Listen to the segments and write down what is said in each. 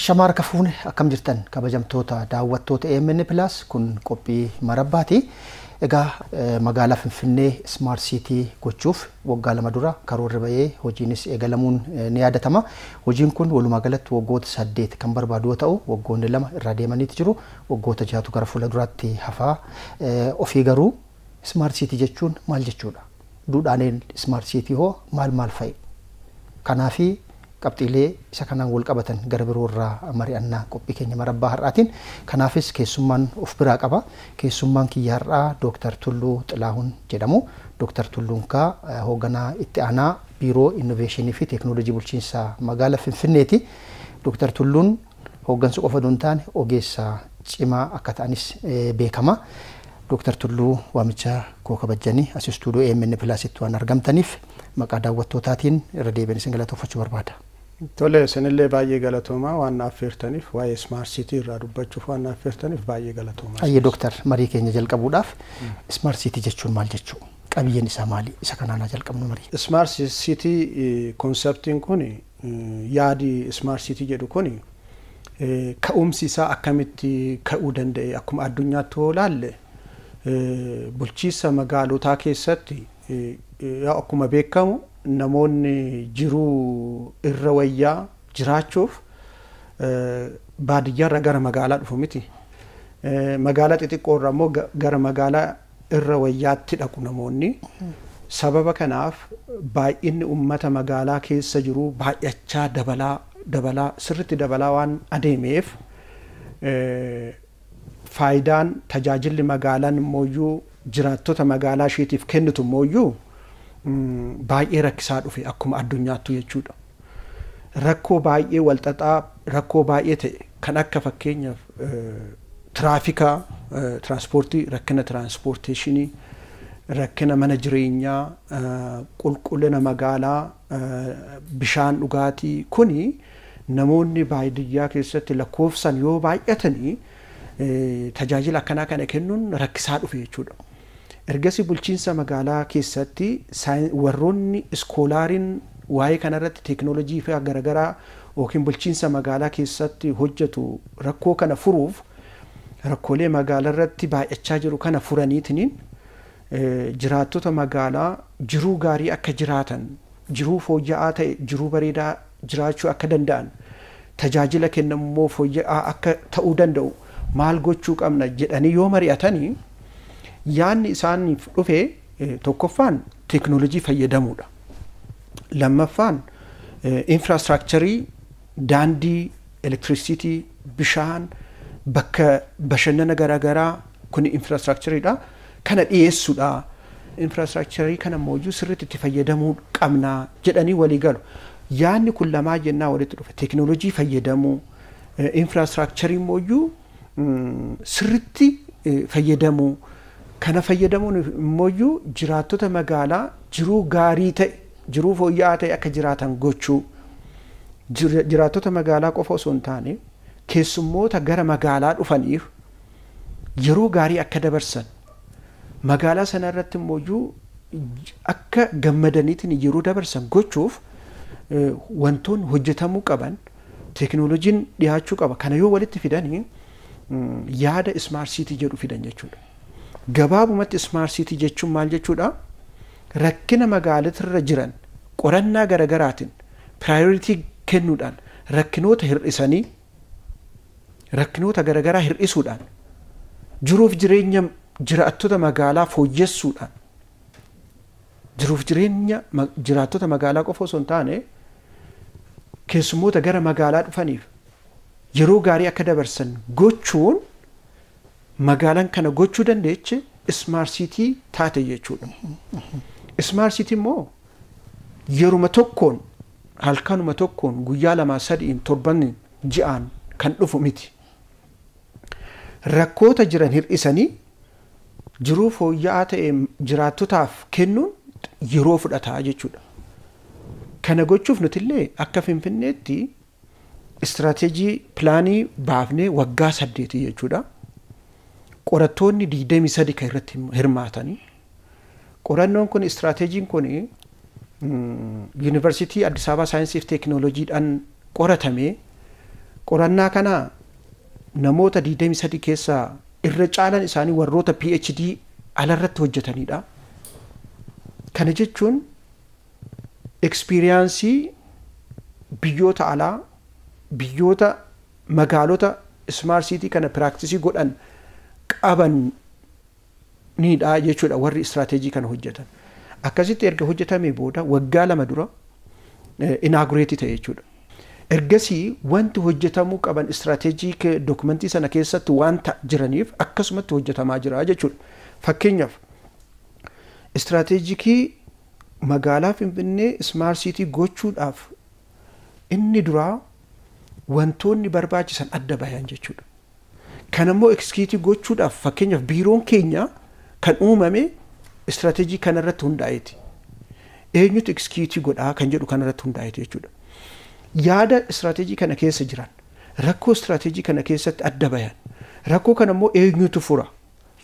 Ashamaar kafuune akkam jirtan kabajamtoota daawwattoota AMN Plus kun qophii marabbaati. Egaa magaalaa Finfinnee Smart City gochuuf waggaa lama dura karoorri bahee hojiinis eegalamuun ni yaadatama. Hojiin kun walumaa galatti waggoota 8 kan barbaadu yoo ta'u waggoonni 2 irra deemaniiti jiru. Waggoota 6 gara fuula duraatti hafaa. Ofii garuu Smart City jechuun maal jechuudha? Duudhaaneen Smart City hoo maal fa'i? Kanaafi qabxiilee isa kanaan wal qabatan gara biroo irraa mari'annaa qophii keenya marabbaa har'aatiin. Kanaafis keessummaan of biraa qaba. Keessummaan kiyya har'aa Dr. Tulluu Xilaahun jedhamu. Dr. Tulluun hoogganaa itti aanaa Biiroo Innoveeshinii fi Teekinooloojii Bulchiinsaa magaalaa Finfinneeti. Dr. Tulluun hooggansa qofa osoo hin taane ogeessa cimaa akka ta'anis beekama. Dr. Tulluu waamicha koo kabajanii as istuudiyoo AMN Plusitti waan argamtaniif maqaa daawwattootaatiin irra deebiin isin galatoomfachuu barbaada. Tole isinillee baay'ee galatoomaa waan affeertaniif waa'ee Smart City irraa dubbachuuf waan affeertaniif baay'ee galatoomaa. Ayyee Dr. marii keenya jalqabuudhaaf Smart City jechuun maal jechuu? Qabiyyeen isaa maali? Isa kanaan jalqabnu marii. Smart City konseptiin kun yaadi Smart City jedhu kun ka'umsi isaa akkamitti ka'uu danda'e akkuma addunyaatti ilaalle bulchiinsa magaalotaa keessatti akkuma beekamu namoonni jiruu irra wayyaa jiraachuuf baadiyyaarra gara magaalaa dhufu miti. Magaalaa xixiqqoorra immoo gara magaalaa irra wayyaatti dhaqu namoonni. Sababa kanaaf baay'inni uummata magaalaa keessa jiru baay'achaa dabalaa sirriitti dabalaa waan adeemeef faayidaan tajaajilli magaalaan immoo jiraattota magaalaa isheetiif kennitu immoo baay'ee rakkisaa dhufe akkuma addunyaatti jechuudha. Rakkoo baay'ee walxaxaa rakkoo baay'ee ta'e kan akka fakkeenyaaf tiraafikaa tiraanspoortii rakkina tiraanspoorteeshinii rakkina mana jireenyaa qulqullina magaalaa bishaan dhugaatii kuni namoonni baadiyyaa keessatti lakkoofsan yoo baay'atanii tajaajila akkanaa kana kennuun rakkisaa dhufe jechuudha. Ergasii bulchiinsa magaalaa keessatti warroonni iskoolaariin waa'ee kanarratti teekinooloojii fi garagaraa yookiin bulchiinsa magaalaa keessatti hojjetu rakkoo kana furuuf rakkoolee magaalaa irratti baay'achaa jiru kana furaniitiin jiraattota magaalaa jiruu gaarii akka jiraatan jiruu fooyya'aa ta'e jiruu bareedaa jiraachuu akka danda'an tajaajila kennamu fooyya'aa akka ta'uu danda'u maal gochuu qabna jedhanii yoo mari'atanii yaanni isaaniif dhufe tokkoffaan teekinooloojii fayyadamuudha. Lammaffaan infraastrakcharii daandii elektirisiitii bishaan bakka bashannana garagaraa kun infraastrakchariidha kana dhiyeessuudha. Infraastrakcharii kana immoo sirriitti itti fayyadamuu qabna jedhanii walii galu. Yaanni kun lamaa jennaa walitti dhufe teekinooloojii fayyadamuu infraastrakcharii immoo sirriitti fayyadamuu kana fayyadamuun immoo jiraattota magaalaa jiruu gaarii ta'e jiruu fooyya'aa ta'e akka jiraatan gochuu jiraattota magaalaa qofa osoo hin taane keessummoota gara magaalaa dhufaniif yeroo gaarii akka dabarsan magaalaa sana irratti immoo akka gammadaniitiin yeroo dabarsan gochuuf wantoonni hojjetamuu qaban teekinooloojiin dhiyaachuu qaba. Kana yoo walitti fidanii yaada Smart City jedhu fidan jechuudha. Gabaabumatti Smart City jechuun maal jechuudha? Rakkina magaalatirra jiran qorannaa garagaraatiin priority kennuudhaan rakkinoota hir'isanii rakkinoota garagaraa hir'isuudhaan jiruuf jireenya jiraattota magaalaa fooyyessuudhaan jiruuf jireenya jiraattota magaalaa qofa osoo hin taane keessummoota gara magaalaa dhufaniif yeroo gaarii akka dabarsan gochuun magaalaan kana gochuu dandeeche Smart City taate jechuudha. Smart City immoo yeruma tokkoon halkanuma tokkoon guyyaa 2-3 torban ji'aan kan dhufu miti. Rakkoota jiran hir'isanii jiruu fooyya'aa ta'e jiraattotaaf kennuun yeroo fudhataa jechuudha. Kana gochuuf nutillee akka Finfinneetti istiraatiijii pilaanii baafnee waggaa 8 jechuudha. Qorattoonni 23 kan irratti hirmaatanii qorannoon kun istiraatiijiin kun Yuunivarsiitii Addis Ababa Saayinsii fi Teekinooloojiidhaan qoratame qorannaa kana namoota 23 keessaa irra caalan isaanii warroota PhD alarratti hojjetanidha. Kana jechuun experience biyyoota alaa biyyoota magaalota smart city kana practice godhan qaban niidha jechuudha warri strategy kana hojjetan. Akkasitti erga hojjetamee booda waggaa 2 dura inaugurate ta'e jechuudha. Ergasii wanti hojjetamuu qaban strategic documentii sana keessatti wanta jiraniif akkasumatti hojjetamaa jira jechuudha. Fakkeenyaaf strategikii magaalaa Finfinnee smart city gochuudhaaf inni duraa wantoonni barbaachisan adda bayan jechuudha. Kan ammoo execute gochuudhaaf fakkeenyaaf biiroon keenya kan uumame strategy kanarratti hundaa'eeti. Eenyutu execute godhaa kan jedhu kanarratti hundaa'eeti jechuudha. Yaada strategy kana keessa jiran rakkoo strategy kana keessatti adda bayan rakkoo kana ammoo eenyutu fura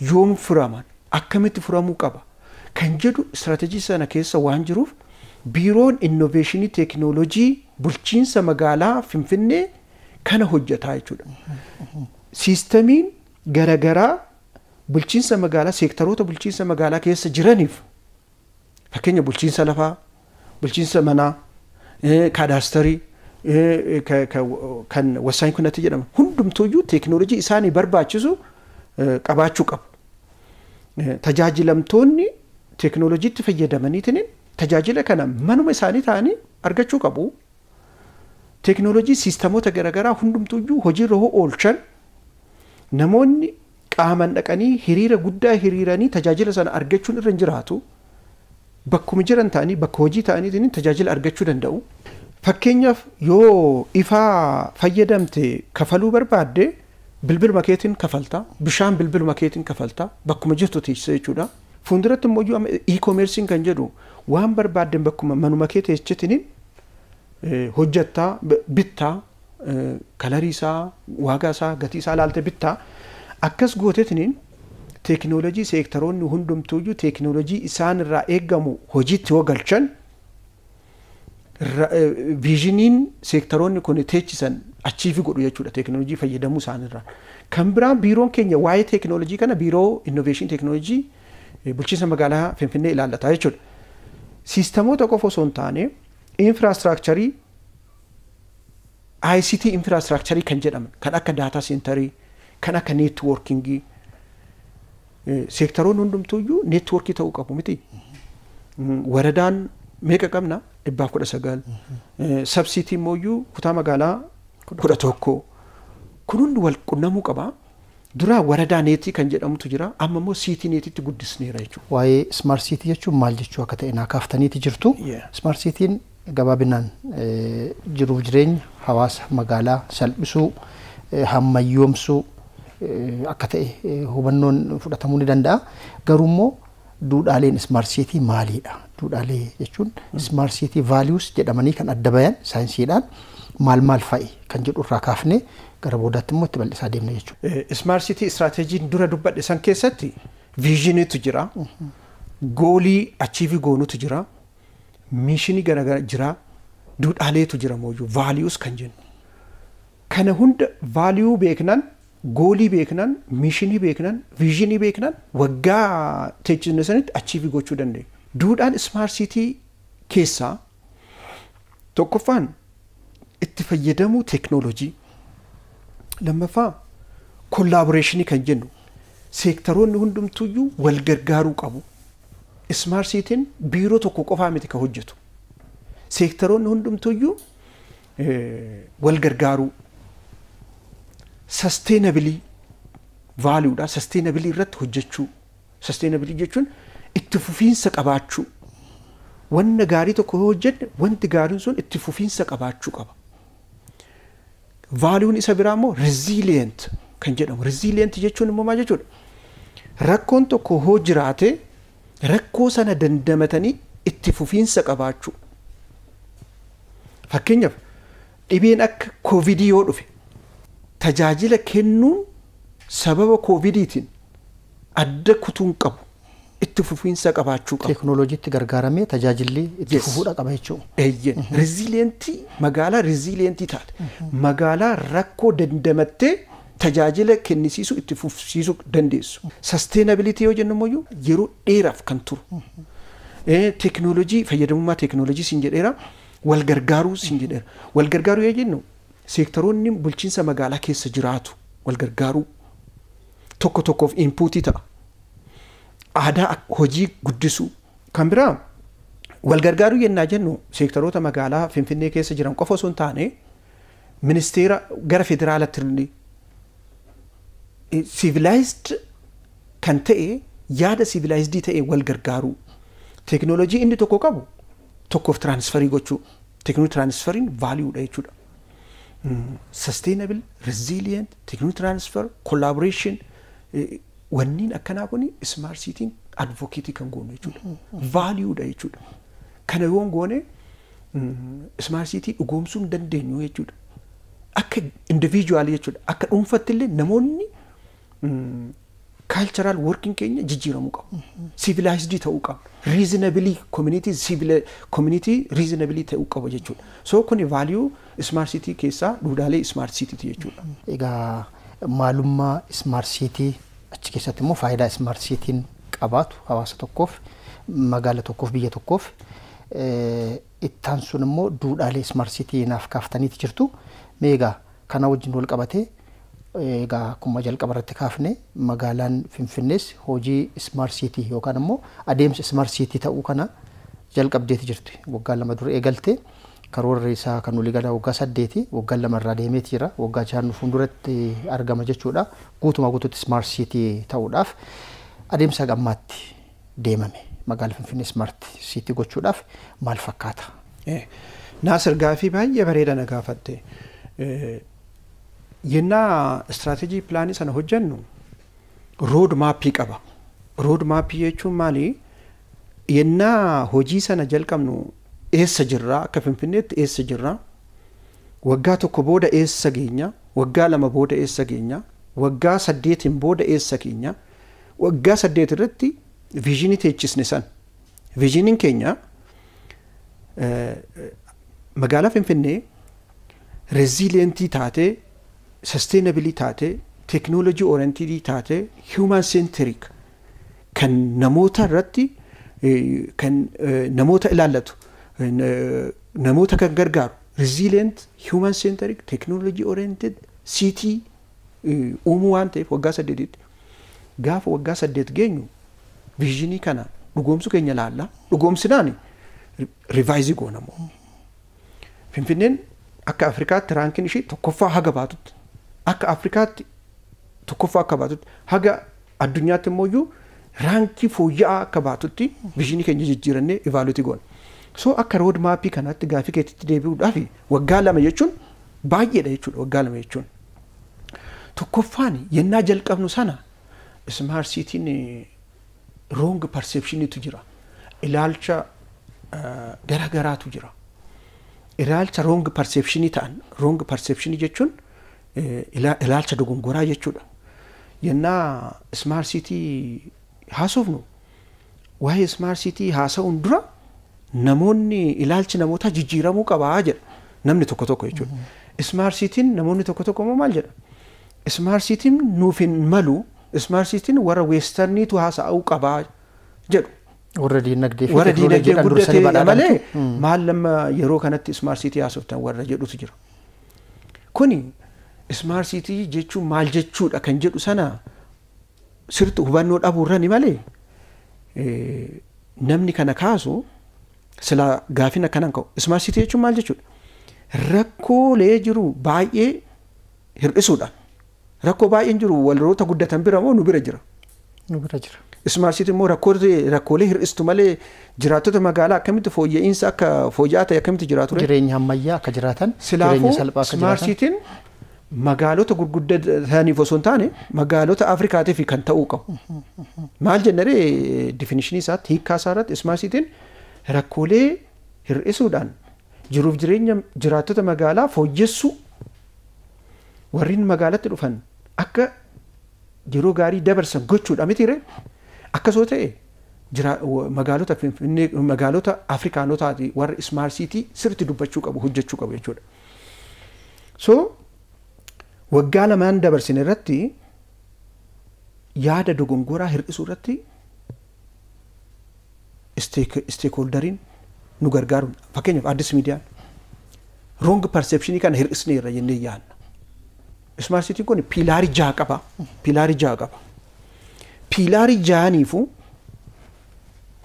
yoom furaman akkamitti furamuu qaba kan jedhu strategy sana keessa waan jiruuf biiroon innovationii teknoolojii bulchiinsa magaalaa Finfinnee kana hojjetaa jechuudha. Siistamiin garagaraa bulchiinsa magaalaa seektaroota bulchiinsa magaalaa keessa jiraniif fakkeenya bulchiinsa lafaa bulchiinsa manaa kaadaastarii kan wasaani kunatti jedhama hundumtuuyyuu teknoolojii isaanii barbaachisu qabaachuu qabu. Tajaajilamtoonni teknoolojiitti fayyadamaniitiin tajaajila kana manuma isaanii ta'anii argachuu qabu. Teknoolojii siistamoota garagaraa hundumtuuyyuu hojiirra oolchan namoonni qaaman dhaqanii hiriira guddaa hiriiranii tajaajila sana argachuun irra hin jiraatu. Bakkuma jiran ta'anii bakka hojii ta'aniitiin tajaajila argachuu danda'u. Fakkeenyaaf yoo ifaa fayyadamte kafaluu barbaadde bilbiluma keetiin kafalta bishaan bilbiluma keetiin kafalta bakkuma jirtu teessee jechuudha. Fuulduratti immoo e-commercein kan jedhu waan barbaadden bakkuma manuma kee teesseetiin hojjettaa bittaa kalarii isaa waagaa isaa gatii isaa ilaalte bittaa akkas gooteetiin teknoolojii seektaroonni hundumtuuyyuu teknoolojii isaan irraa eegamu hojiitti yoo galchan viizhiniin seektaroonni kun teechisan achiifi godhu jechuudha teknoolojii fayyadamuu isaanirraa. Kan biraan biiroon keenya waa'ee teknoolojii kana biiroo innovation teknoolojii bulchiinsa magaalaa Finfinnee ilaallata jechuudha. Siistamoota qofa osoo hin taane infraastiraakcharii ICT infraastiraakcharii kan jedhaman kan akka daataa seentarii kan akka neetwoorkingii seektaroonni hundumtuuyyuu neetwoorkii ta'uu qabu miti. Waradaan meeqa qabna 19 sabsiitii immoo kutaa magaalaa 11 kun hundi wal qunnamuu qaba. Duraa waradaa neetii kan jedhamutu jira amma immoo siitii neetiitti guddisneera jechuudha. Waa'ee smart city jechuun maal jechuu akka ta'e naa kaaftaniiti jirtu. Smart city'n gabaabinaan jiruuf jireenya hawaasa magaalaa salphisuu hammayyoomsuu akka ta'e hubannoon fudhatamuu ni danda'a. Garuu immoo duudhaaleen smart city maalidha? Duudhaalee jechuun smart city values jedhamanii kan adda bayan saayinsiidhaan maal fa'i kan jedhu irraa kaafnee gara boodaatti immoo itti bal'isaa deemna jechuudha. Smart city istiraatejii dura dubbadhe san keessatti viizhiniitu jira, goolii achiivii goonutu jira, miishinii garagara jira, duudhaaleetu jira mooyyuu vaaliyuus kan jennu. Kana hunda vaaliyuu beeknan, goolii beeknan, miishinii beeknan, viizhinii beeknan waggaa teechisne sanitti achiivii gochuu dandeenya. Duudhaan smart city keessaa tokkoffaan itti fayyadamuu teknoolojii. Lammaffaa kollaaboreeshinii kan jennu seektaroonni hundumtuuyyuu wal gargaaruu qabu. Smart city'n biiroo tokko qofaa miti kan hojjetu. Seektaroonni hundumtuuyyuu wal gargaaruu. Sustainability valuudha. Sustainability irratti hojjechuu. Sustainability jechuun itti fufiinsa qabaachuu. Wanna gaarii tokko hojjenne wanti gaariin sun itti fufiinsa qabaachuu qaba. Valuun isa biraa immoo resilient kan jedhamu. Resilient jechuun immoo maal jechuudha? Rakkoon tokko hoo jiraate rakkoo sana dandamatanii itti fufiinsa qabaachuu. Fakkeenyaaf dhibeen akka koovidii yoo dhufe tajaajila kennuun sababa koovidiitiin adda kutuun qabu itti fufiinsa qabaachuu qaba. Teknooloojiitti gargaaramee tajaajilli itti fufuudha qaba jechuudha. Eeyyee riziiliyentii magaalaa riziiliyentii taate magaalaa rakkoo dandamattee tajaajila kennisiisu itti fufsiisuu dandeessu. Sustainability yoo jennu immoo yeroo dheeraaf kan turu. Teknooloojii fayyadamummaa teknooloojii siin jedheera wal gargaaruu siin jedheera. Wal gargaaruu yoo jennu seektaroonni bulchiinsa magaalaa keessa jiraatu wal gargaaruu tokko tokkoof inpuutii ta'a. Aadaa hojii guddisuu kan biraa wal gargaaruu yennaa jennu seektaroota magaalaa Finfinnee keessa jiran qofa osoo hin taane ministeera gara federaalaatti civilized kan ta'e yaada civilized ta'e wal gargaaruu teknooloojii inni tokko qabu tokkoof transferii gochuu teknooloojii transferiin vaaliuudha jechuudha. Sustainable, resilient, technology transfer, collaboration wanniin akkanaa kuni smart city advocate kan goonu jechuudha. Vaaliuudha jechuudha. Kana yoon goone smart city dhugoomsuu hin dandeenyu jechuudha. Akka individual jechuudha. Akka dhuunfatti illee namoonni cultural working keenya jijjiiramuu qabu. Civilized ta'uu qabu. Reasonably community reasonably ta'uu qabu jechuudha. So kuni value smart city keessaa duudhaalee smart city jechuudha. Egaa maalummaa smart city achi keessatti immoo faayidaa smart city'n qabaatu hawaasa tokkoof magaala tokkoof biyya tokkoof ittaan sun immoo duudhaalee smart city naaf kaaftaniiti jirtu. Meegaa kana wajjin wal qabatee egaa akkuma jalqaba irratti kaafne magaalaan Finfinnees hojii smart city yookaan immoo adeemsa smart city ta'uu kana jalqabdeeti jirti. Waggaa 2 dura eegalte karoorri isaa kan olii gala waggaa 8 waggaa 2 irraa deemeeti jira. Waggaa 6 fuulduratti argama jechuudha. Guutumaa guutuutti smart city ta'uudhaaf adeemsa gammaatti deemame magaalaa Finfinnee smart city gochuudhaaf maal fakkaata? Naasir gaafii baay'ee bareeda na gaafatte. Yennaa strategy plan sana hojjennu road map qaba. Road map jechuun maali? Yennaa hojii sana jalqabnu eessa jirra akka Finfinneetti eessa jirra? Waggaa 1 booda eessa geenya? Waggaa 2 booda eessa geenya? Waggaa 8 booda eessa geenya? Waggaa 8 irratti visionii teechisne san. Visionin keenya magaalaa Finfinnee resilientii taatee sustainability taatee technology oriented taatee human centric kan namoota irratti kan namoota ilaallatu namoota kan gargaaru resilient human centric technology oriented city uumuu waan ta'eef waggaa 8tti gaafa waggaa 8 geenyu visionii kana dhugoomsuu keenya laalla dhugoomsinaan revise goonamoo Finfinneen akka Afrikaatti raankiin ishee tokkoffaa haga baatutti akka Afrikaatti tokkoffaa akka baatutti haga addunyaatti immoo raankii fooyya'aa akka baatutti visionii keenya jijjiirannee evaluate goona. So akka road map kanatti gaafii keetitti deebi'uudhaaf waggaa 2 jechuun baay'eedha jechuudha waggaa 2 jechuun. Tokkoffaan yennaa jalqabnu sana smart city'n wrong perception'itu jira. Ilaalcha garagaraatu jira. Ilaalcha wrong perception'i ta'an wrong perception'i jechuun ilaalcha dogongoraa jechuudha. Yennaa smart city haasofnu waa'ee smart city haasa'uun dura namoonni ilaalchi namootaa jijjiiramuu qabaa jedha namni tokko tokko jechuudha. Smart city'n namoonni tokko tokko maal jedha? Smart city'n nuuf hin malu smart city'n warra westerniitu haasa'uu qabaa jedhu. Warra diinagdee guddatee malee maal lamma yeroo kanatti smart city haasoftan warra jedhutu jira. Kuni smart city jechuun maal jechuudha kan jedhu sana sirtu hubannoo dhabuurrani malee namni kana kaasu sila gaafina kanan ka'u smart city jechuun maal jechuudha? Rakkoolee jiru baay'ee hir'isuudha. Rakkoo baay'een jiru warroota guddatan bira moo nu bira jira? Nu bira jira. Smart city immoo rakkoolee hir'istu malee jiraattota magaalaa akkamitti fooyya'insa akka fooyya'aa ta'e akkamitti jiraatu? Jireenya ammayyaa akka jiraatan jireenya salphaa akka jiraatan. Smart city'n magaalota gurguddataniif osoo hin taane magaalota Afrikaatiif kan ta'uu qabu. Maal jennaree definitionii isaatti hiikkaa isaa irratti smart city'n rakkoolee hir'isuudhaan jiruuf jireenya jiraattota magaalaa fooyyessuu warreen magaalatti dhufan akka yeroo gaarii dabarsan gochuudha mitiire akkasoo ta'e magaalota Finfinnee magaalota Afrikaanotaati warra smart city sirriitti dubbachuu qabu hojjechuu qabu jechuudha. So waggaa lamaan dabarsine irratti yaada dogongoraa hir'isuu irratti stakeholderiin nu gargaaru. Fakkeenyaaf Addis Miidiyaan wrong perception kana hir'isneerra jennee yaadna. Smart city kun piilaarii 6 qaba. Piilaarii 6niifuu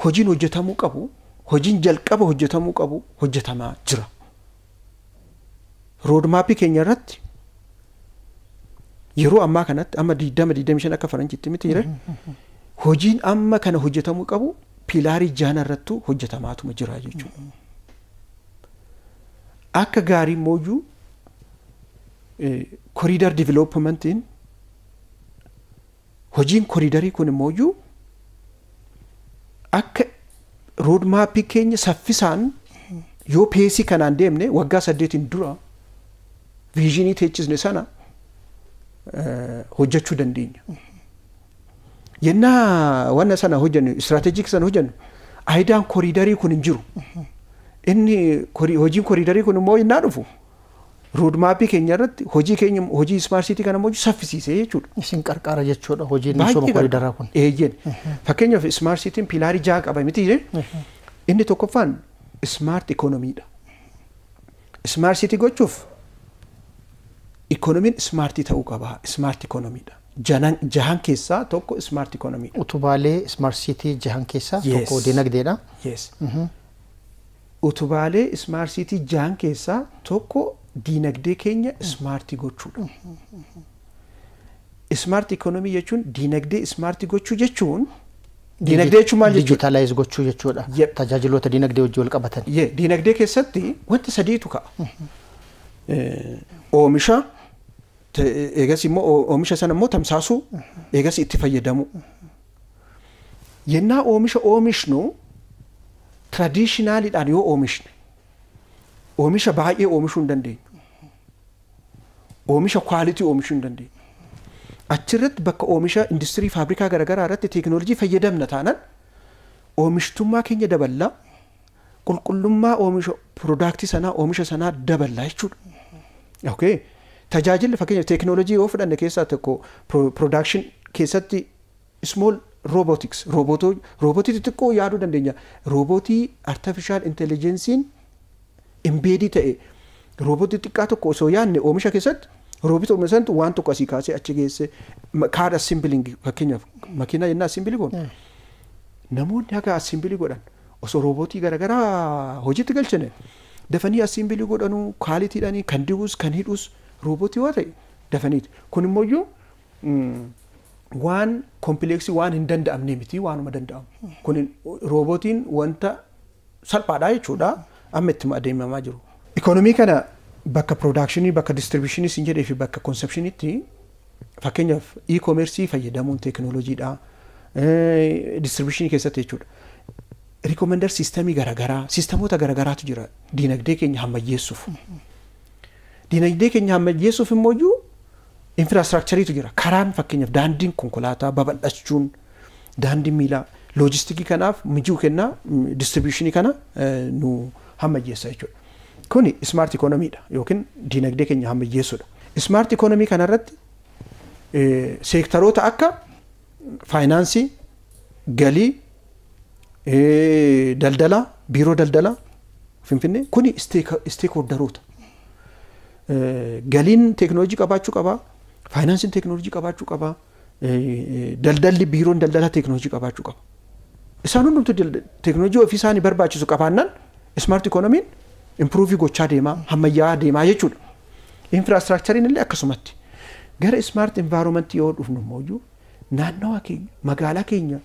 hojiin hojjetamuu qabu, hojiin jalqaba hojjetamuu qabu hojjetamaa jira. Roadmap keenya irratti yeroo ammaa kanatti amma 20-25 akka faranjiitti miti jira. Hojiin amma kana hojjetamuu qabu piilaarii 6 irratti hojjetamaatuma jira jechuudha. Akka gaarii mooyyuu corridor developmentiin hojiin corridorii kun mooyyuu akka roadmap keenya saffisaan yoo peesii kanaan deemne waggaa 8 dura viizinii teechisne sana hojjechuu dandeenya. Yennaa wanna sana hojjennu strategic sana hojjennu aayidaan corridorii kun hin jiru. Inni hojiin corridorii kun immoo innaa dhufu roadmap keenya irratti hojii smart city kana immoo saffisiisee jechuudha. Isin qarqara jechuudha hojiin misooma corridoraa kun. Eeyyeen. Fakkeenyaaf smart cityin piilaarii 6 qaba miti inni tokkoffaan smart economy'dha. Smart city gochuuf economy'n smartii ta'uu qaba. Smart economy'dha. Jahan keessaa tokko smart economy. Utubaalee smart city jahan keessaa tokko dinagdeedha. Yes. Utubaalee smart city jahan keessaa tokko dinagdee keenya smartii gochuudha. Smart economy jechuun dinagdee smartii gochuu jechuun dinagdee jechuun maal jechuudha? Digitalize gochuu jechuudha. Tajaajiloota dinagdee wajjin wal qabatan. Dinagdee keessatti wanta sadiitu ka'a. Oomisha eegas immoo oomisha sana immoo tamsaasuu eegas itti fayyadamu. Yennaa oomisha oomishnu traditionalidhaan yoo oomishne oomisha baay'ee oomishuu hin dandeenyu. Oomisha quality oomishuu hin dandeenyu. Achirratti bakka oomisha industirii faabrikaa garaagaraa irratti teekinooloojii fayyadamna taanaan oomishtummaa keenya daballaa qulqullummaa oomisha piroodaaktii sanaa oomisha sanaa daballaa jechuudha. Okay. Tajaajilli fakkeenyaaf teekinooloojii yoo fudhanne keessaa tokko production keessatti small robotics robotii xixiqqoo yaaduu dandeenya. Robotii artificial intelligence'n embedded ta'e robotii xiqqaa tokko osoo yaadne oomisha keessatti roobota oomishantu waan tokko asii kaasee achi geesse kaadha assembling fakkeenyaaf makiinaa yennaa assembly godhu namoonni haga assembly godhan osoo robotii garaagaraa hojiitti galchine dafanii assembly godhanu kwaalitiidhaanii kan dibuus kan hidhuus robotii waa ta'e dafaniiti. Kun immoo waan kompleksii waan hin danda'amne miti waanuma danda'amu. Kun robotiin wanta salphaadha jechuudha amma itti adeemamaa jiru. Ikonomii kana bakka production bakka distribution sin jedhee fi bakka consumptionitti fakkeenyaaf e-commerce fayyadamuun teekinooloojiidha. Distribution keessatti jechuudha. Recommender systemii garaagaraa sistemoota garaagaraatu jira dinagdee keenya hammayyeessuuf. Dinagdee keenya hammayyeessuuf immoo infrastructureetu jira. Karaan fakkeenyaaf daandiin konkolaataa babal'achuun daandiin miilaa loojistikii kanaaf mijuu kennaa distributionii kana nu hammayyeessa jechuudha. Kuni smart economy'dha yookiin dinagdee keenya hammayyeessuudha. Smart economy kanarratti seektaroota akka faayinaansii, galii, daldala, biiroo daldala Finfinnee kuni stakeholderoota. Galiin teekinooloojii qabaachuu qaba, faayinaansiin teekinooloojii qabaachuu qaba, daldalli biiroon daldalaa teekinooloojii qabaachuu qaba. Isaan hundumtuu teekinooloojii ofii isaanii barbaachisu qabaannaan smart economy'n improve gochaa deemaa hammayyaa deemaa jechuudha. Infrastructure'n illee akkasumatti gara smart environment yoo dhufnu immoo naannawaa keenya magaalaa keenya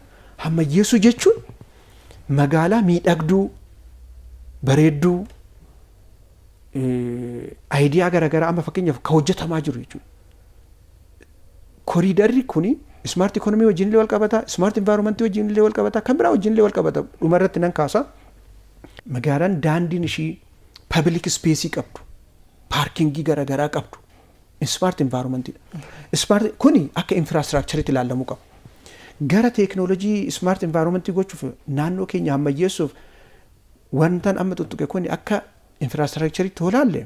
hammayyeessuu jechuun magaalaa miidhagduu bareedduu aayidiyaa garaagaraa amma fakkeenyaaf ka hojjetamaa jiru jechuudha. Koriidarri kuni smart economy wajjin illee wal qabata, smart environment wajjin illee wal qabata, kan biraa wajjin illee wal qabata. Dhumarratti nan kaasa. Magaalaan daandiin ishii public space qabdu, parkingii garaagaraa qabdu, smart environmentidha. Smart kuni akka infrastructureetti ilaalamuu qaba. gara teekinooloojii smart environment gochuuf naannoo keenya ammayyeessuuf wantan amma tuttuqe kun akka infrastructure toolaalle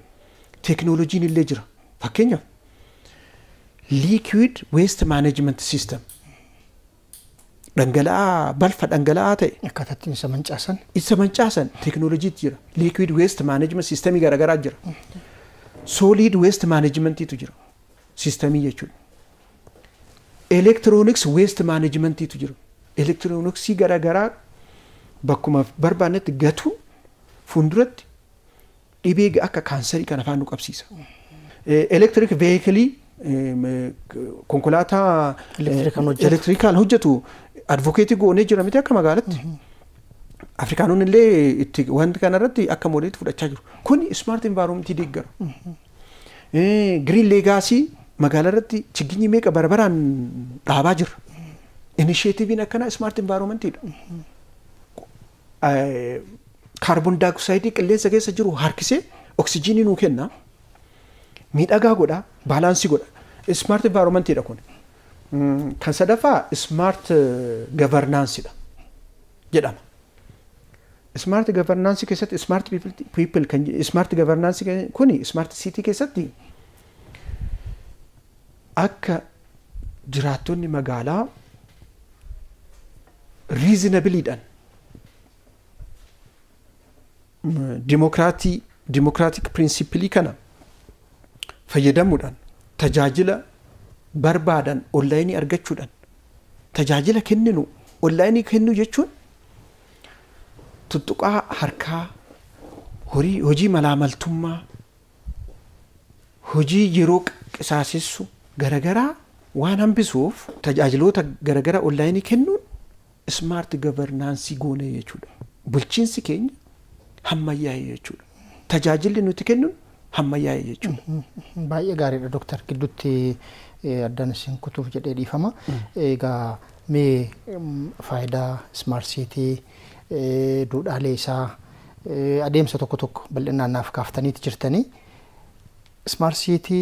teekinooloojiin illee jira. Fakkeenyaaf liquid waste management system dhangala'aa balfa dhangala'aa ta'e akkaataan isa mancaasan teekinooloojiitu jira. Liquid waste management systemii garaagaraa jira. Solid waste managementu jira. Systemii jechuudha. Electronics waste managementu jira. Electronicsii garaagaraa bakkuma barbaannetti gatu fuulduratti dhibee akka kaansarii kan afaan nu qabsiisa. Electric vehicle konkolaataa elektrikaan hojjetu advokeetii goonee jira miti akka magaalatti. Afrikaanonni illee itti wanti kanarratti akka moodeliitti fudhachaa jiru. Kun smart environment deeggara. Green legacy magaalaa irratti chigginyi meeqa barabaraan dhaabaa jira. Initiatiiviin akkana smart environmentidha. Carbon dioxide qilleensa keessa jiru harkisee oksijiinii nuu kenna. Miidhagaa godha, baalaansii godha. Smart environmentidha kun. Kan sadaffaa smart governanceidha jedhama. Smart governance keessatti smart people kan smart governance kuni smart city keessatti akka jiraattonni magaalaa reasonablyidhaan democratic principle kana fayyadamuudhaan tajaajila barbaadan online argachuudhaan tajaajila kenninu online kennu jechuun tuttuqaa harkaa hojii malaamaltummaa hojii yeroo qisaasessu garagaraa waan hambisuuf tajaajiloota garagaraa online kennuun smart governance goone jechuudha. Bulchiinsi keenya hammayyaa'e jechuudha. Tajaajilli nuti kennuun hammayyaa'e jechuudha. Baay'ee gaariidha Dr. Gidduutti addaan isin kutuuf jedhee dhiifama. Egaa mee faayidaa smart city duudhaalee isaa adeemsa tokko tokko bal'inaan naaf kaaftaniiti jirtanii. Smart city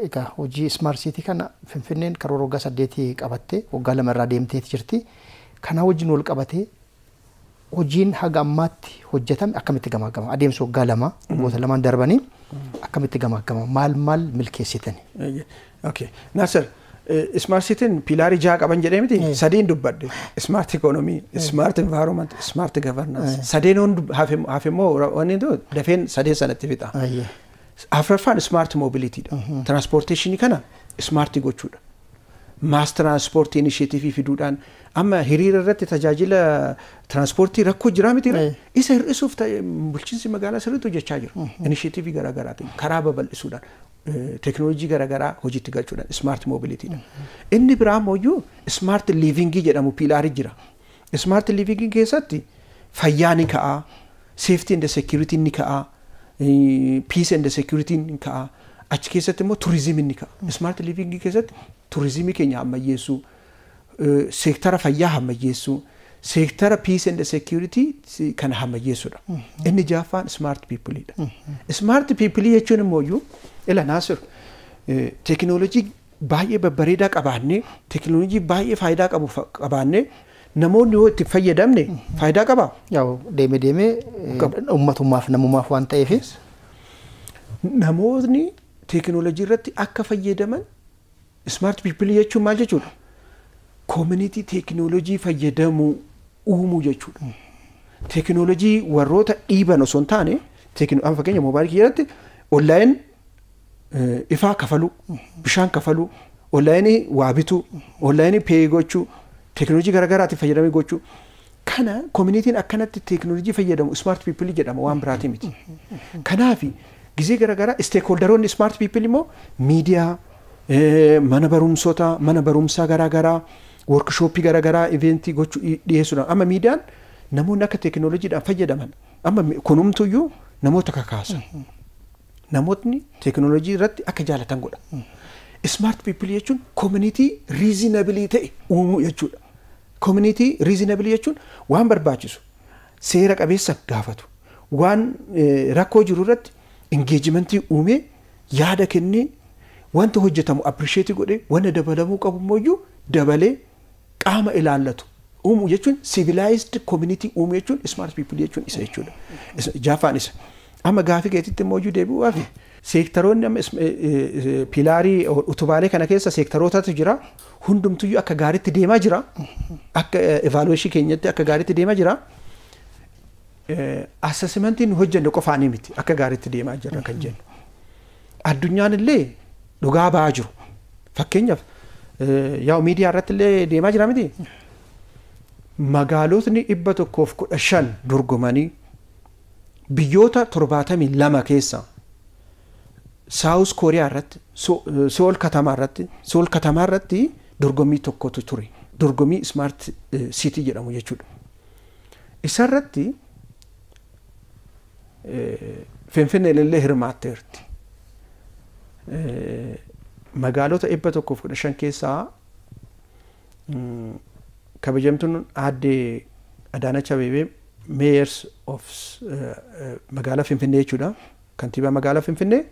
egaa hojii smart city kana Finfinneen karoora waggaa 8 qabattee waggaa 2 irraa deemteeti jirti. Kana wajjin wal qabatee hojiin haga ammaatti hojjetame akkamitti gamaagama? Adeemsa waggaa 2 waggoota 2 darbanii akkamitti gamaagama? Maal milkeessitani? Okay. Nasir, smart cityn pilaarii 6 qaban jedhee miti? Sadeen dubbadde. Smart economy, smart environment, smart governance. Sadeen hafimmoo wanni dafeen sadeen sanatti fixa. Afraffaan smart mobility dha. Transportation kana smart gochuudha. Mass transport initiative fiduudhaan amma hiriira irratti tajaajila transportii rakkoo jira miti isa hir'isuuf bulchiinsi magaalaa sirriitti hojjechaa jira. Initiative garaagaraatiin karaa babal'isuudhaan teekinooloojii garaagaraa hojiitti galchuudhaan smart mobility dha. Inni biraa ammoo smart living jedhamu pilaarii jira. Smart living keessatti fayyaa ni ka'a, safety and security ni ka'a, peace and security ni ka'a. Achi keessatti immoo tourism ni ka'a. Smart living keessatti tourism keenya ammayyeessuu, seektara fayyaa ammayyeessuu, seektara peace and security kana ammayyeessuudha. Inni jaaffaan smart people dha. Smart people jechuun immoo ila Naasir teekinooloojii baay'ee babbareedaa qabaannee teekinooloojii baay'ee faayidaa qabu qabaannee namoonni yoo itti fayyadamne faayidaa qaba. Yaa'u deemee uummatummaaf namummaaf waan ta'eef namoonni teekinooloojii irratti akka fayyadaman smart people jechuun maal jechuudha? Community teekinooloojii fayyadamuu uumuu jechuudha. Teekinooloojii warroota dhiiban osoo hin taane fakkeenya moobaayilii keessatti online ifaa kafaluu, bishaan kafaluu, online waa bituu, online pay gochuu, teekinooloojii garaagaraatiin fayyadamee gochuu. Kana community'n akkanatti teekinooloojii fayyadamu smart people jedhama waan biraati miti. Kanaaf gizee garaagaraa stakeholderoonni smart people immoo miidiyaa, mana barumsaa garaagaraa, workshooppii garaagaraa, eventii gochuu dhiyeessuudhaan amma miidiyaan namoonni akka teekinooloojiidhaan fayyadaman amma kunumtuyyuu namoota kakaasa. Namootni teekinooloojii irratti akka jaalatan godha. Smart people jechuun community reasonably ta'e uumuu jechuudha. Community reasonably jechuun waan barbaachisu seera qabeessa gaafatu. Waan rakkoo jiru irratti engagementii uumee yaada kennee wanta hojjetamu appreciate godhee wanta dabalamuu qabu immoo dabalee qaama ilaallatu uumuu jechuun civilized community uumuu jechuun smart people jechuun isa jechuudha. Jaafaan isa. Amma gaafii keetitti immoo iyyuu deebi'uudhaaf seektaroonni amma pilaarii utubaalee kana keessa seektarootatu jira. Hundumtuyyuu akka gaariitti deemaa jira. Akka evaluation keenyatti akka gaariitti deemaa jira. Assessmentiin hojjennu qofaanii miti akka gaariitti deemaa jira kan jennu. Addunyaan illee dhugaa ba'aa jiru. Fakkeenyaaf yaa miidiyaa irratti illee deemaa jira miti. Magaalotni 115 dorgomanii biyyoota 72 keessa South Korea irratti Seoul katamaa irratti dorgommii tokkotu ture. Dorgommii Smart City jedhamu jechuudha. Isa irratti Finfinnee illee hirmaatteerti. Magaalota 115 keessaa kabajamtuun aadde Adaanach Abeebee Mayors of magaalaa Finfinnee jechuudha. Kantiibaa magaalaa Finfinnee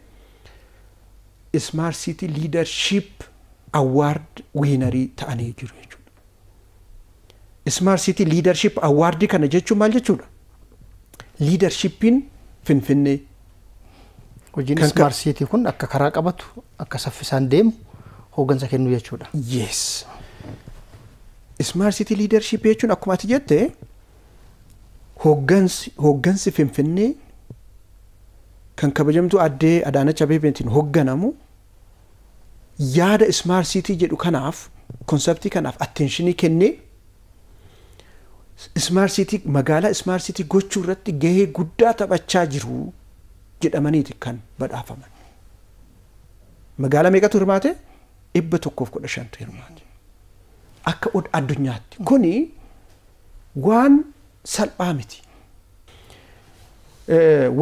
Smart City Leadership Award winnerii ta'anii jiru jechuudha. Smart City Leadership Award kana jechuun maal jechuudha? Leadershipiin Finfinnee hojiin Smart City kun akka karaa qabatu akka saffisaan deemu hooggansa kennu jechuudha. Yes. Smart City Leadership jechuun akkuma ati jette hooggansi Finfinnee kan kabajamtu addee Adaanach Abeebeetiin hoogganamu yaada Smart City jedhu kanaaf konseptii kanaaf attentionii kennee Smart City magaalaa Smart City gochuu irratti gahee guddaa taphachaa jiru jedhamaniiti kan badhaafaman. Magaalaa meeqatu hirmaate? 115tu hirmaate. Akka addunyaatti kuni waan salphaa miti.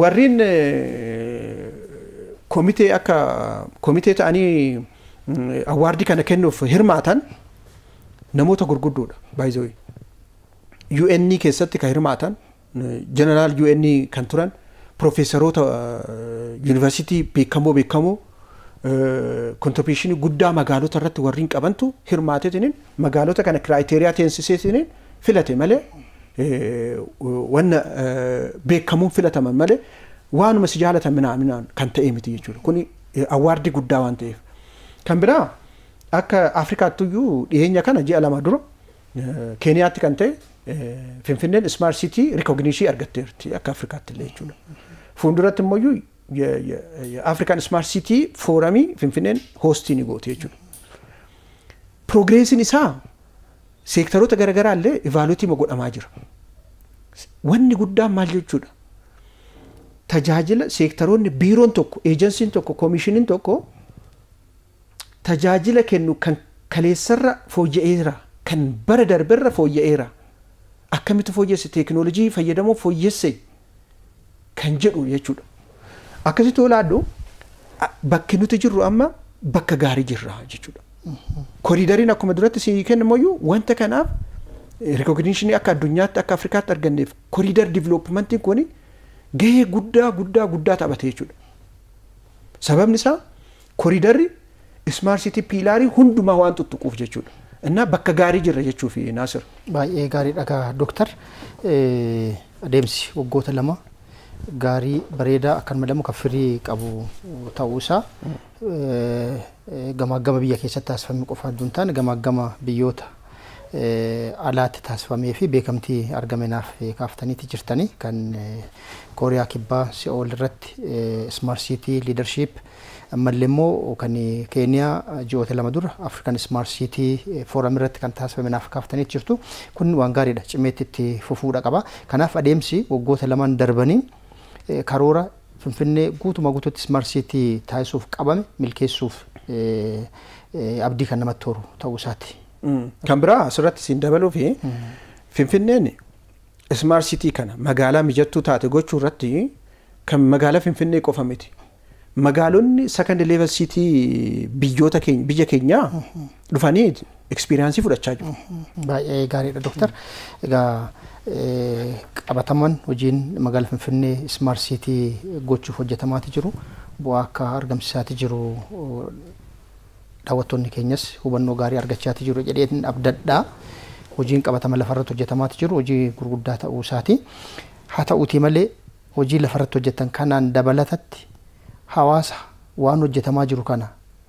Warreen komitee ta'anii awwaardii kana kennuuf hirmaatan namoota gurguddoodha. By the way, UN keessatti kan hirmaatan jeneraal UN kan turan profeesaroota yuunivarsiitii beekamoo kontribuushinii guddaa magaalota irratti warreen qabantu hirmaateetiin magaalota kana kiraayiteriyaa teensiseetiin filate malee wanna beekamuun filataman malee waanuma si jaalataminaan kan ta'e miti jechuudha. Kuni awwaardii guddaa waan ta'eef. Kan biraa akka Afrikaattuyyuu dhiyeenya kana ji'a 2 dura Keeniyaatti kan ta'e Finfinneen Smart City recognition argatteerti akka Afrikaatti illee jechuudha. Fuulduratti immoo African Smart City Forumii Finfinneen hostii ni goote jechuudha. Progressiin isaa seektaroota garaagaraa illee evaluetii godhamaa jira. Wanni guddaan maal jechuudha? Tajaajila seektaroonni biiroon tokko, eejensiin tokko, koomishiniin tokko tajaajila kennu kan kaleessarra fooyya'eera, kan bara darberra fooyya'eera. Akkamitti fooyyesse teekinooloojii fayyadamoo fooyyesse kan jedhu jechuudha. Akkasitti olaadhu bakki nuti jirru amma bakka gaarii jirra jechuudha. Koriidariin akkuma duratti si kennamu wanta kanaaf recognition akka addunyaatti akka Afrikaatti arganneef koriidar developmentiin kun gahee guddaa taphate jechuudha. Sababni isaa koriidarri Smart City pilaarii hundumaa waan tuttuquuf jechuudha. Innaa bakka gaarii jirra jechuuf Naasir. Baay'ee gaariidha Dooktar. Adeemsi waggoota 2 gaarii bareedaa akkanuma lamu kan firii qabu ta'uusaa gama biyya keessatti taasifame qofa adduun taane gama biyyoota alaatti taasifamee fi beekamtii argamenaaf kaaftaniiti jirtanii kan Kooriyaa Kibbaa Seoul irratti Smart City Leadership ammallee immoo kan Keeniyaa ji'oota 2 dura African Smart City Forum irratti kan taasifamenaaf kaaftanii jirtu kun waan gaariidha cimeetti itti fufuudha qaba. Kanaaf adeemsi waggoota 2 darbanii karoora Finfinnee guutuutti Smart City taasisuuf qabame milkeessuuf abdii kan namatti toru ta'uu isaati. Kan biraa asirratti siin dabaluu fi Finfinneen Smart City kana magaalaa mijattuu taate gochuu irratti kan magaalaa Finfinnee qofa miti. Magaalonni second level city biyya keenyaa dhufanii experience fudhachaa jiru. Baay'ee gaariidha Dooktar. Egaa qabataman hojiin magaalaa Finfinnee Smart City gochuuf hojjetamaati jiru. Bu'aa akka argamsiisaati jiru daawwattoonni keenyas hubannoo gaarii argachaati jiru jedheen abdadhaa. Hojiin qabatama lafarratti hojjetamaati jiru hojii gurguddaa ta'uu isaati. Haa ta'uutii malee hojii lafarratti hojjetan kanaan dabalatatti hawaasa waan hojjetamaa jiru kana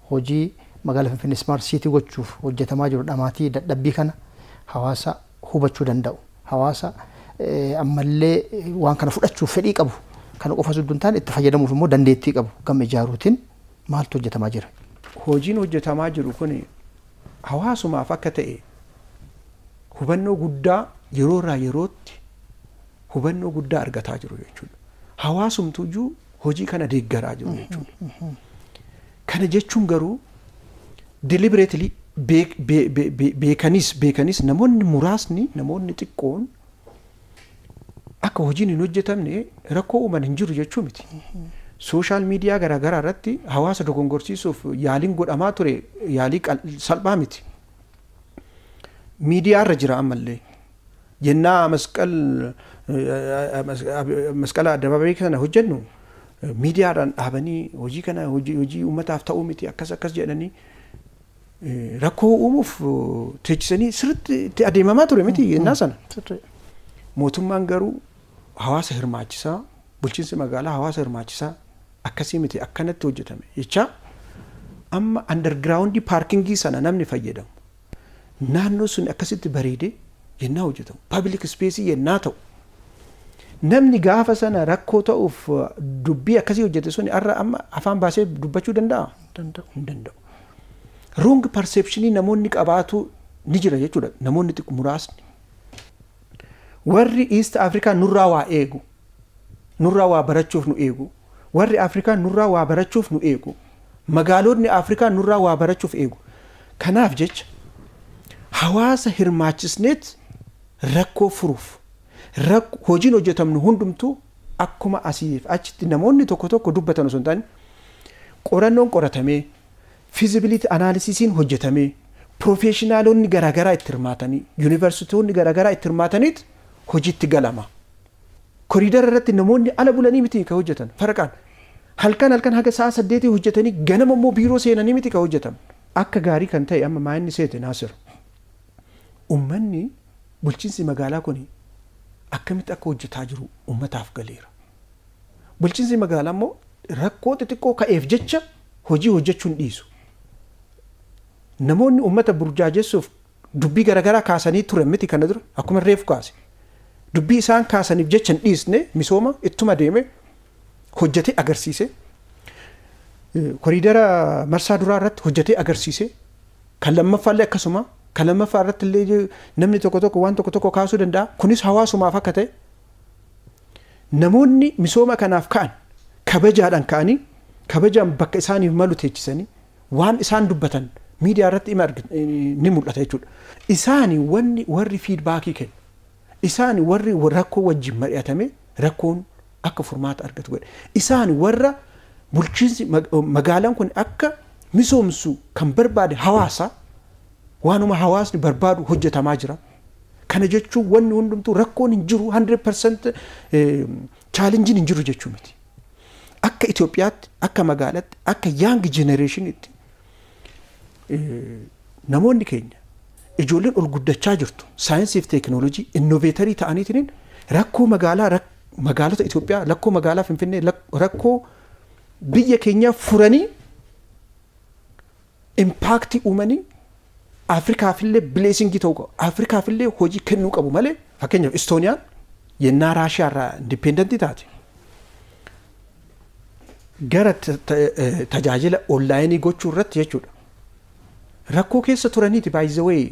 hojii magaalaa Finfinnee Smart City gochuuf hojjetamaa jiru dhamaatii dadhabbii kana hawaasa hubachuu danda'u. Hawaasa ammallee waan kana fudhachuuf fedhii qabu. Kana qofa osoo hin taane itti fayyadamuuf immoo dandeettii qabu gama ijaaruutiin maaltu hojjetamaa jira? Hojiin hojjetamaa jiru kun hawaasumaaf akka ta'e hubannoo guddaa yeroo irraa yerootti hubannoo guddaa argataa jiru jechuudha. Hawaasumtuyyuu hojii kana deeggaraa jiru jechuudha. Kana jechuun garuu deliberately beekanis namoonni muraasni namoonni xiqqoon akka hojiin hin hojjetamne rakkoo uuman hin jiru jechuu miti. Sooshaal miidiyaa garaagaraa irratti hawaasa dogongorsiisuuf yaaliin godhamaa ture yaalii salphaa miti. Miidiyaa irra jira ammallee yennaa masqala addabaabayii kana hojjennu miidiyaadhaan dhaabanii hojii kana hojii uummataaf ta'uu miti akkas jedhanii rakkoo uumuuf teechisanii sirriitti adeemamaa ture miti yennaa sana. Mootummaan garuu hawaasa hirmaachisaa bulchiinsi magaalaa hawaasa hirmaachisaa akkasii miti akkanatti hojjetame jecha amma underground paarkingii sana namni fayyadamu naannoo sun akkasitti bareedee yennaa hojjetamu public space yennaa ta'u namni gaafa sana rakkoo ta'uuf dubbii akkasii hojjete sun arra amma afaan baasee dubbachuu danda'a? Hin danda'u. Wrong perceptionii namoonni qabaatu ni jira jechuudha namoonni xiqqoo muraasni. Warri East Africa nurraa waa eegu nurraa waa barachuuf nu eegu warri Afrikaa nurraa waa barachuuf nu eegu magaalonni Afrikaa nurraa waa barachuuf eegu. Kanaaf jecha hawaasa hirmaachisneet rakkoo furuuf hojiin hojjetamnu hundumtuu akkuma asiif achitti namoonni tokko dubbatan osoo hin taane qorannoon qoratamee feasibility analysisiin hojjetamee professionaalonni garaagaraa itti hirmaatanii yuunivarsiitoonni garaagaraa itti hirmaataniit hojiitti galama. Koriidara irratti namoonni ala bulanii miti ka hojjetan farqaan halkan haga sa'a 8 hojjetanii ganama immoo biiroo seenanii miti ka hojjetan. Akka gaarii kan ta'e amma maayinni seete Naasir ummanni bulchiinsi magaalaa kun akkamitti akka hojjetaa jiru ummataaf galeera. Bulchiinsi magaalaa immoo rakkoo xixiqqoo ka'eef jecha hojii hojjechuun dhiisu. Namoonni ummata burjaajessuuf dubbii garaagaraa kaasanii turan miti kana dura akkuma reefu kaase. Dubbii isaan kaasaniif jecha hin dhiisne misooma ittuma deeme hojjetee agarsiise. Koriidara marsaa duraa irratti hojjetee agarsiise. Kan lammaffaallee akkasuma kan lammaffaa irratti illee namni tokko waan tokko kaasuu danda'a. Kunis hawaasumaaf akka ta'e namoonni misooma kanaaf ka'an kabajaadhaan ka'anii kabajaan bakka isaaniif malu teechisanii waan isaan dubbatan miidiyaa irratti ni mul'ata jechuudha. Isaani warri fiidbaakii kennu. Isaani warri rakkoo wajjin mari'atame rakkoon akka furmaata argatu godhe. Isaani warra bulchiinsi magaalaan kun akka misoomsu kan barbaade hawaasa waanuma hawaasni barbaadu hojjetamaa jira. Kana jechuun wanni hundumtuu rakkoon hin jiru 100% chaalenjiin hin jiru jechuu miti. Akka Itoophiyaatti akka magaalaatti akka young generationitti namoonni keenya ijoolleen ol guddachaa jirtu saayinsii fi teekinooloojii innoveetarii ta'aniitiin rakkoo magaalota Itoophiyaa rakkoo magaalaa Finfinnee rakkoo biyya keenyaa furanii impaaktii uumanii Afrikaafillee bileesingii ta'uu qabu. Afrikaafillee hojii kennuu qabu malee fakkeenyaaf Istooniyaan yennaa Raashiyaa irraa indipendentii taate gara tajaajila onlaayinii gochuu irratti jechuudha. Rakkoo keessa turaniiti by the way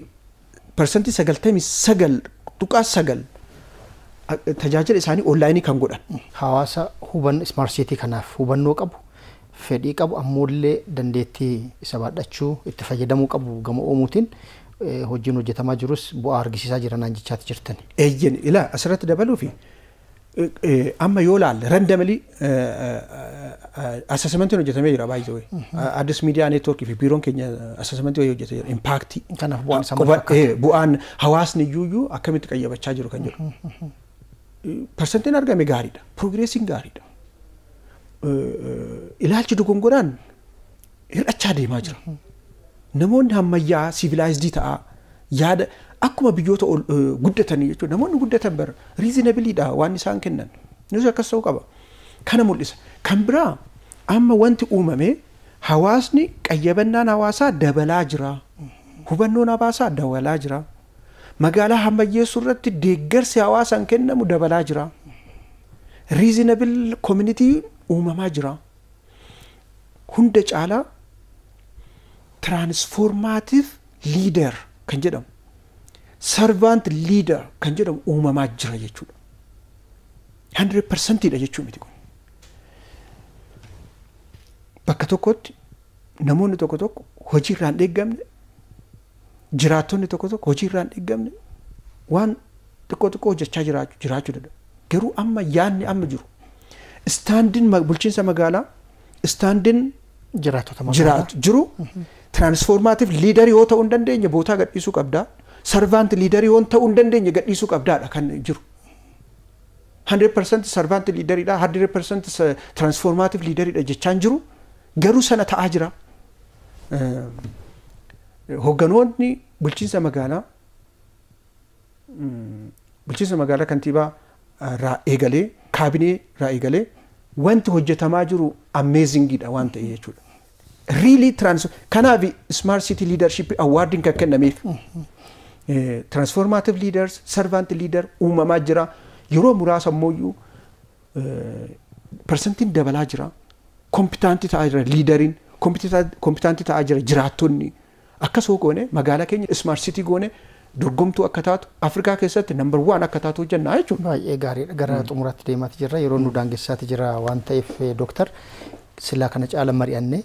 percentii 99.9 tajaajila isaanii onlaayinii kan godhan. Hawaasa Smart City kanaaf hubannoo qabu fedhii qabu ammoollee dandeettii isa baadhachuu itti fayyadamuu qabu gama oomuutiin hojiin hojjetamaa jirus bu'aa argisiisaa jiranaan jechaati jirtan. Eeyyen ilaa asirratti dabaluu fi amma yoo laalle randomly assessmentiin hojjetamee jira by the way. Addis Media Network fi biiroon keenya assessmentii hojjetee jira impaaktii. Kanaaf bu'aan isaa maal fakkaata? Bu'aan hawaasni iyyuu akkamitti qayyabachaa jiru kan jiru. Persentiin argame gaariidha. Progressiin gaariidha. Ilaalchi dogongoraan hir'achaa deemaa jira. namoonni hammayyaa civilized ta'a yaada akkuma biyyoota guddatanii jechuudha. Namoonni guddatan bara reasonablyidha waan isaan kennan. Nus akkas ta'uu qaba. Kana mul'isa. Kan biraa amma wanti uumame hawaasni qayyabannaan hawaasaa dabalaa jira. Hubannoon hawaasaa dabalaa jira. Magaalaa hammayyeessuu irratti deeggarsi hawaasaan kennamu dabalaa jira. Reasonable community uumamaa jira. Hunda caalaa transformative leader kan jedhamu servant leader kan jedhamu uumamaa jira jechuudha. 100% dha jechuun miti kun. Bakka tokkotti namoonni tokko tokko hojii irraan eeggamne jiraattonni tokko tokko hojii irraan eeggamne waan xiqqoo xiqqoo hojjechaa jiraachuu danda'u. Garuu amma yaadni amma jiru istaandiin bulchiinsa magaalaa istaandiin jiraattota magaalaa jiru transformative leader yoo ta'uu hin dandeenye bootaa gadhiisuu qabdaa. Servant leader yoo ta'uu hin dandeenye gadhiisuu qabdaadha kan jiru. 100% servant leaderidha 100% transformative leaderidha jechaan jiru. Garuu sana ta'aa jira. Hogganoonni bulchiinsa magaalaa kantiibaa irraa eegalee kaabinee irraa eegalee wanti hojjetamaa jiru amazingidha waan ta'e jechuudha. Really kanaaf smart city leadership awarding kan kennameef transformative leaders servant leader uumamaa jira. Yeroo muraasa immoo percentiin dabalaa jira. Kompitantii ta'aa jira liideriin kompitantii ta'aa jira jiraattonni akkasoo goone magaalaa keenya smart city goone dorgomtuu akka taatu Afrikaa keessatti number 1 akka taatu hojjannaa jechuudha. Baay'ee gaariidha. Gara xumuraatti deemaati jirra. Yeroo nu daangessaati jira waan ta'eef Dooktar silaa kana caala mari'annee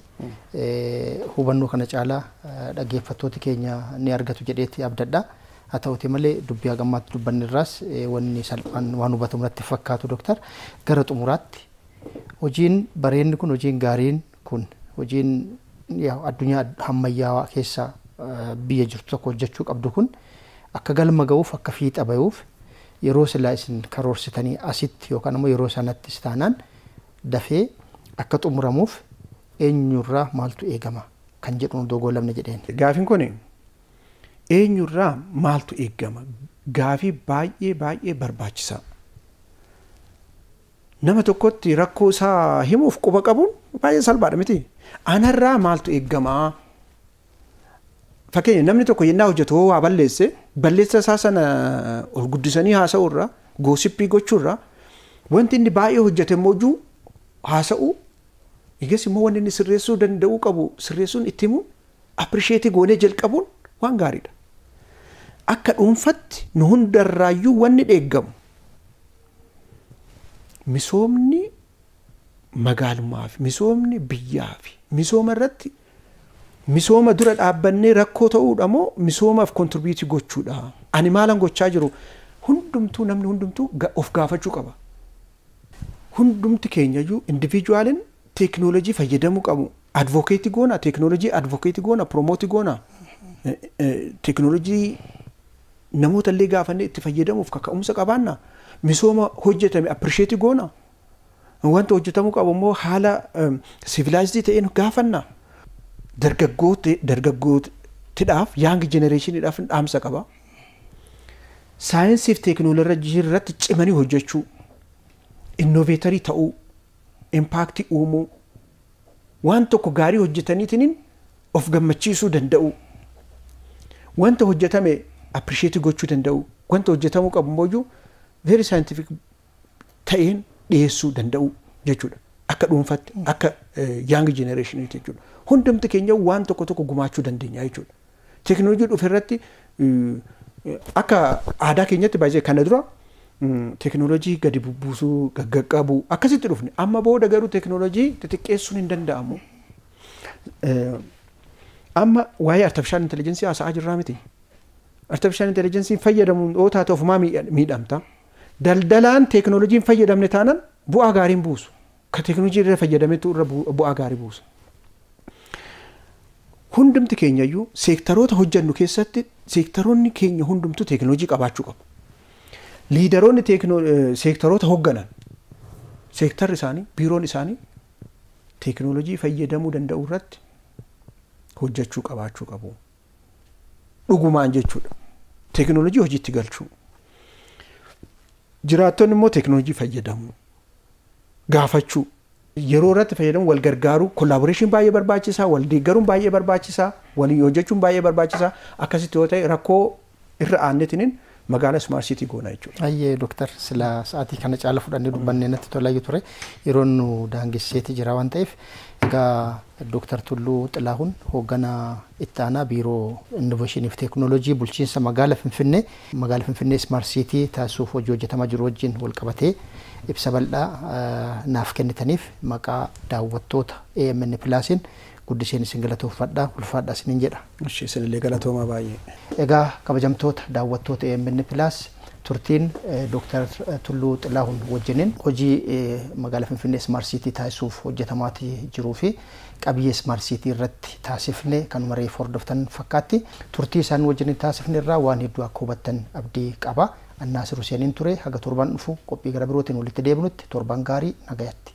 hubannoo kana caala dhaggeeffattooti keenya ni argatu jedheetti abdadha. Haa ta'uuti malee dubbii hagammaatti dubbanne irraas wanni salphaan waan hubatamu natti fakkaatu Dooktar. Gara xumuraatti hojiin bareenni kun hojiin gaariin kun hojiin addunyaa hammayyaawaa keessa biyya jirtu tokko hojjechuu qabdu kun akka galma ga'uuf akka fiixa bayuuf yeroo silaa isin karoorsitanii asitti yookaan immoo yeroo sanattis taanaan dafee akka xumuramuuf eenyurraa maaltu eegama kan jedhu dogoolamne jedheen. Gaafiin kun eenyurraa maaltu eegama gaafii baay'ee barbaachisaa. Nama tokkotti rakkoo isaa himuuf quba qabuun baay'ee salphaadha miti. Anarraa maaltu eegamaa? Fakkeenya namni tokko yennaa hojjetu waa balleessa isaa sana ol guddisanii haasa'uurraa goosippii gochuurraa wanti inni baay'ee hojjete immoo haasa'u eegas immoo wanti inni sirreessuu danda'uu qabu sirreessuun itti himuun appirisheetii goonee jalqabuun waan gaariidha. Akka dhuunfatti nu hundarraayyuu wanni eegamu misoomni magaalummaaf misoomni biyyaaf misooma irratti misooma dura dhaabbannee rakkoo ta'uudha moo misoomaaf kontribiutii gochuudha. Ani maalan gochaa jiru hundumtuu namni hundumtuu of gaafachuu qaba. Hundumti keenyayyuu individuaalin teeknoolojii fayyadamuu qabu. Advokeetii goona teeknoolojii advokeetii goona promootii goona teeknoolojii namoota illee gaafannee itti fayyadamuuf kaka'umsa qabaanna. Misooma hojjetame appirisheetii goona. Wanta hojjetamuu qabu immoo haala civilized ta'een gaafanna. Dargaggootaaf young generationidhaaf dhaamsa qaba. Saayinsiif teeknoolojii irratti cimanii hojjechuu, innoveetarii ta'uu, impaaktii uumuu, waan tokko gaarii hojjetaniitiin of gammachiisuu danda'u, wanta hojjetame appirisheetii gochuu danda'u, wanta hojjetamuu qabu immoo very scientific ta'een dhiyeessuu danda'u jechuudha. Akka dhuunfatti akka young generationitti jechuudha. Hundumti keenya waan tokko tokko gumaachuu dandeenya jechuudha. Teeknoolojii dhufe irratti akka aadaa keenyatti baay'ee kana dura teeknoolojii gadi buusuu gaggaqqabu akkasitti dhufne amma booda garuu teeknoolojii xixiqqeessuun hin danda'amu. Amma waa'ee artificial intelligence haasa'aa jirraa miti. Artificial intelligence fayyadamuun yoo taate ofumaa miidhamta. Daldalaan teeknoolojiin fayyadamne taanaan bu'aa gaariin buusu. Ka teeknoolojii irra fayyadametu irra bu'aa gaarii buusa. Hundumti keenyayyuu seektaroota hojjennu keessatti seektaroonni keenya hundumtuu teeknoolojii qabaachuu qabu. Liidaroonni seektaroota hogganan seektarri isaanii biiroon isaanii teeknoolojii fayyadamuu danda'u irratti hojjechuu qabaachuu qabu. Dhugumaan jechuudha. Teknoolojii hojiitti galchuu. Jiraattonni immoo teknoolojii fayyadamu. Gaafachuu. Yeroo irratti fayyadamu wal gargaaru collaboration baay'ee barbaachisaa, wal deeggaruun baay'ee barbaachisaa, walii hojjechuun baay'ee barbaachisaa. Akkasitti yoo ta'e rakkoo irra aannetiin magaalaa Smart City goona jechuudha. Ayyee Dooktar sila sa'aatii kana caala fudhannee dubbannee natti tolaa ture. Yeroo nu daangesseeti jira waan ta'eef egaa Dooktar Tulluu Xilahuun hoogganaa itti aanaa biiroo innoveeshinii fi teeknooloojii bulchiinsa magaalaa Finfinnee Smart City taasisuuf hojii hojjetamaa jiru wajjin wal qabatee ibsa bal'aa naaf kennitaniif maqaa daawwattoota AMN Plaasiin guddiseen isin galatoomfadhaa ulfaadhaa isiniin jedha. Isinillee galatoomaa baay'ee. Egaa kabajamtoota daawwattoota AMN Plaas turtiin Dooktar Tulluu Xilahuun wajjiniin hojii magaalaa Finfinnee Smart City taasisuuf hojjetamaa jiruu fi qabiyyee Smart City irratti taasifne kanuma reefu hordoftan fakkaatti turtii isaan wajjiniin taasifne irraa waan hedduu akka hubattan abdii qaba. Annaasir Huseeniin ture haga torban dhufu qophii gara birootiin walitti deebinutti torban gaarii nagayatti.